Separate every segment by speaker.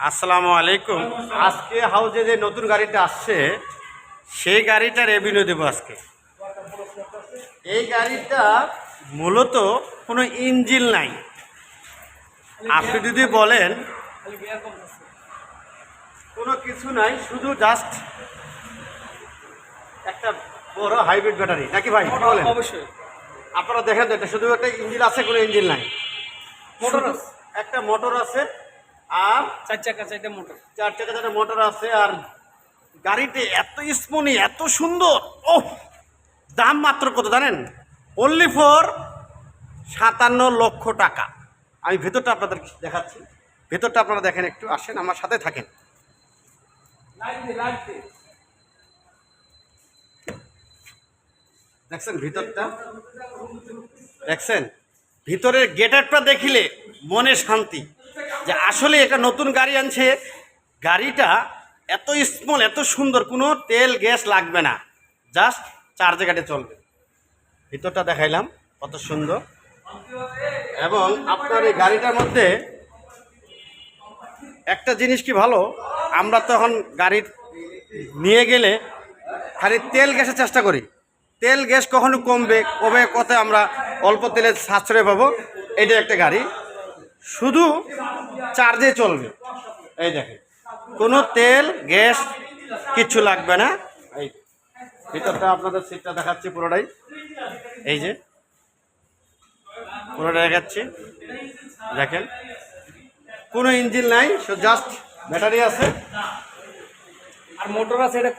Speaker 1: আসসালামু আলাইকুম। আজকে হাউজে যে নতুন গাড়িটা আসছে সেই গাড়িটার রিভিউ দেব আজকে। এই গাড়িটা মূলত কোনো ইঞ্জিন নাই। আপনি যদি বলেন কোনো কিছু নাই, শুধু জাস্ট একটা বড় হাইব্রিড ব্যাটারি, নাকি ভাই কি বলেন?
Speaker 2: অবশ্যই
Speaker 1: আপনারা দেখেন তো, এটা শুধু একটা ইঞ্জিন আছে, কোনো ইঞ্জিন নাই।
Speaker 2: মোটর আছে,
Speaker 1: একটা মোটর আছে আর
Speaker 2: চার চাকা চারটে মোটর।
Speaker 1: চার চাকা মোটর আছে। আর গাড়িটি এত স্মুথ, এত সুন্দর। ও দাম মাত্র কত জানেন? অনলি ফর 57 লক্ষ টাকা। আমি ভেতরটা আপনাদের দেখাচ্ছি, ভেতরটা আপনারা দেখেন, একটু আসেন আমার সাথে থাকেন। দেখছেন ভিতরটা, দেখছেন ভিতরের গেটআপটা দেখিলে মনে শান্তি যে আসলে এটা নতুন গাড়ি আনছে। গাড়িটা এত স্মল, এত সুন্দর, কোনো তেল গ্যাস লাগবে না, জাস্ট চার্জে গাড়ি চলবে। ভিতরটা দেখাইলাম কত সুন্দর। এবং আপনার এই গাড়িটার মধ্যে একটা জিনিস কি ভালো, আমরা তখন গাড়ি নিয়ে গেলে খালি তেল গ্যাসের চেষ্টা করি, তেল গ্যাস কখনো কমবে কবে কত আমরা অল্প তেলে সাশ্রয় পাবো। এটা একটা গাড়ি শুধু চার্জে চলবে। এই দেখেন কোনো তেল গ্যাস কিচ্ছু লাগবে না। এই ভিতরটা আপনাদের সিটটা দেখাচ্ছি পুরোটাই, এই যে পুরোটা দেখাচ্ছি, দেখেন কোনো ইঞ্জিন নাই, শুধু জাস্ট ব্যাটারি আছে
Speaker 2: আর মোটর আছে, এটা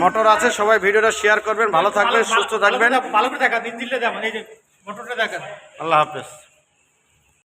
Speaker 1: মোটর আছে। সবাই ভিডিওটা শেয়ার করবেন, ভালো থাকবেন, সুস্থ থাকবেন।
Speaker 2: ভালো করে দেখা দিন দিলে যেমন এই যে মোটরটা দেখেন।
Speaker 1: আল্লাহ হাফেজ।